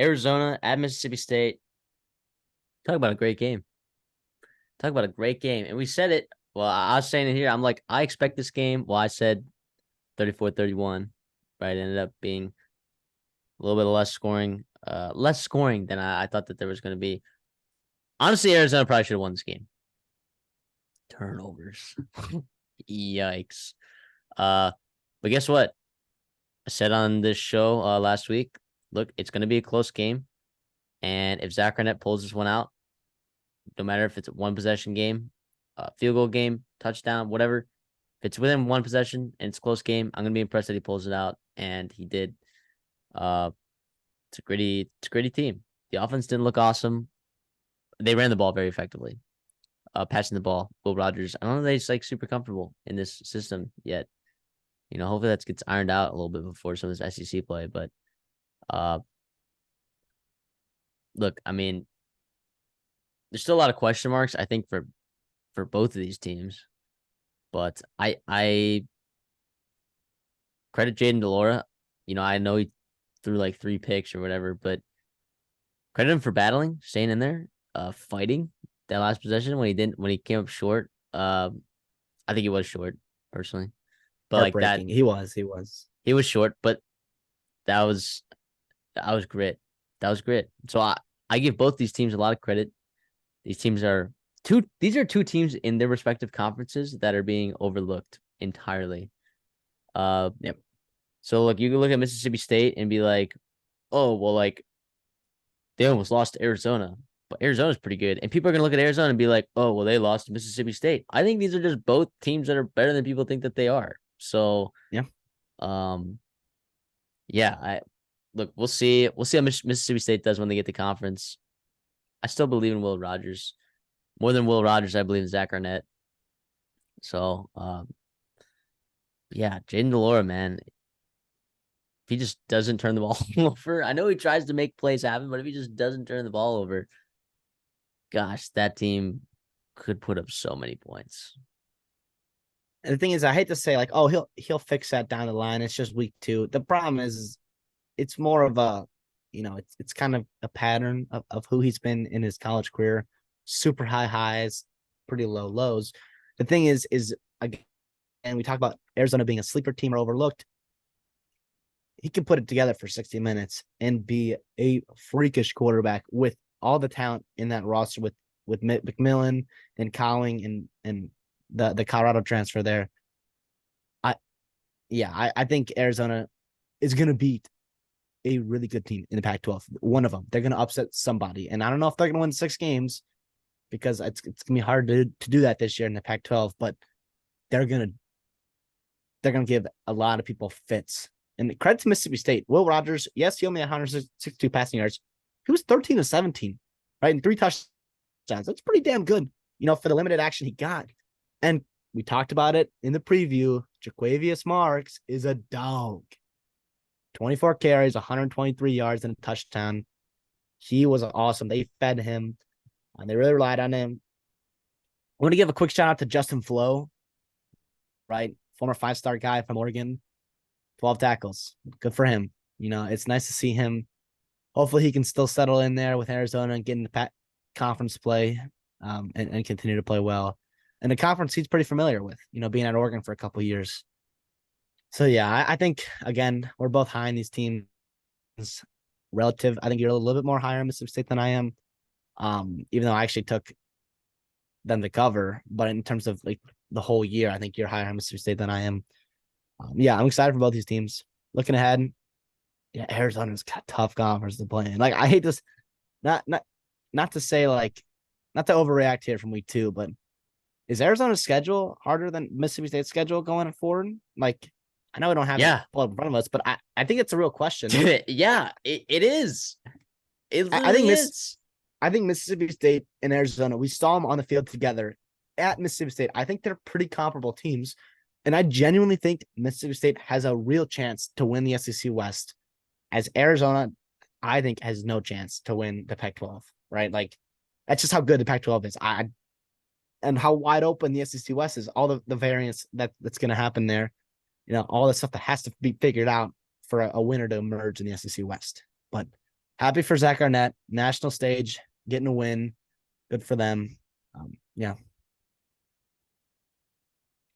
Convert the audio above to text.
Arizona at Mississippi State. Talk about a great game. Talk about a great game. And we said it. Well, I was saying it here. I'm like, I expect this game. Well, I said 34-31, right? It ended up being a little bit less scoring than I thought that there was going to be. Honestly, Arizona probably should have won this game. Turnovers. Yikes. But guess what? I said on this show last week, look, it's going to be a close game. And if Zach Arnett pulls this one out, no matter if it's a one possession game, field goal game, touchdown, whatever, if it's within one possession and it's a close game, I'm going to be impressed that he pulls it out. And he did. It's a gritty team. The offense didn't look awesome. They ran the ball very effectively. Passing the ball, Will Rogers. I don't know if he's like super comfortable in this system yet. Hopefully that gets ironed out a little bit before some of this SEC play. But look, I mean, there's still a lot of question marks, I think, for both of these teams. But I credit Jaden DeLora. I know he threw like 3 picks or whatever, but credit him for battling, staying in there, fighting that last possession when he came up short. I think he was short, personally. But like that, he was short, but that was grit. That was grit. So I give both these teams a lot of credit. These are two teams in their respective conferences that are being overlooked entirely. Yep. So look, you can look at Mississippi State and be like, oh, well, like they almost lost to Arizona, but Arizona's pretty good. And people are going to look at Arizona and be like, oh, well, they lost to Mississippi State. I think these are just both teams that are better than people think that they are. So, yeah. Look, we'll see. We'll see how Mississippi State does when they get the conference. I still believe in Will Rogers. More than Will Rogers, I believe in Zach Arnett. So, Jaden DeLora, man. If he just doesn't turn the ball over, I know he tries to make plays happen, but if he just doesn't turn the ball over, gosh, that team could put up so many points. And the thing is, I hate to say, like, oh, he'll fix that down the line. It's just week 2. The problem is, it's more of a, it's kind of a pattern of who he's been in his college career. Super high highs, pretty low lows. The thing is again, we talk about Arizona being a sleeper team or overlooked. He can put it together for 60 minutes and be a freakish quarterback with all the talent in that roster with McMillan and Cowing and the Colorado transfer there. I think Arizona is going to beat a really good team in the Pac-12. One of them. They're going to upset somebody. And I don't know if they're going to win 6 games because it's going to be hard to do that this year in the Pac-12, but they're going to give a lot of people fits. And credit to Mississippi State. Will Rogers, yes, he only had 162 passing yards. He was 13 of 17, right? And 3 touchdowns. That's pretty damn good, for the limited action he got. And we talked about it in the preview. Jaquavius Marks is a dog. 24 carries, 123 yards, and a touchdown. He was awesome. They fed him. And they really relied on him. I want to give a quick shout out to Justin Flo, right? Former 5-star guy from Oregon. 12 tackles. Good for him. It's nice to see him. Hopefully he can still settle in there with Arizona and get into conference play and continue to play well. And the conference he's pretty familiar with, being at Oregon for a couple of years. So, yeah, I think, again, we're both high in these teams. Relative, I think you're a little bit more higher in Mississippi State than I am, even though I actually took them to cover. But in terms of, like, the whole year, I think you're higher in Mississippi State than I am. I'm excited for both these teams. Looking ahead, Arizona's got tough conference to play in. Like, I hate this, not to say, like, not to overreact here from week 2, but is Arizona's schedule harder than Mississippi State's schedule going forward? Like, I know we don't have it pulled up in front of us, but I think it's a real question. Yeah, it is. It really is. I think Mississippi State and Arizona, we saw them on the field together at Mississippi State. I think they're pretty comparable teams. And I genuinely think Mississippi State has a real chance to win the SEC West, as Arizona, I think, has no chance to win the Pac-12, right? Like, that's just how good the Pac-12 is. And how wide open the SEC West is, all the variance that's going to happen there, all the stuff that has to be figured out for a winner to emerge in the SEC West. But happy for Zach Arnett, national stage, getting a win. Good for them. Yeah.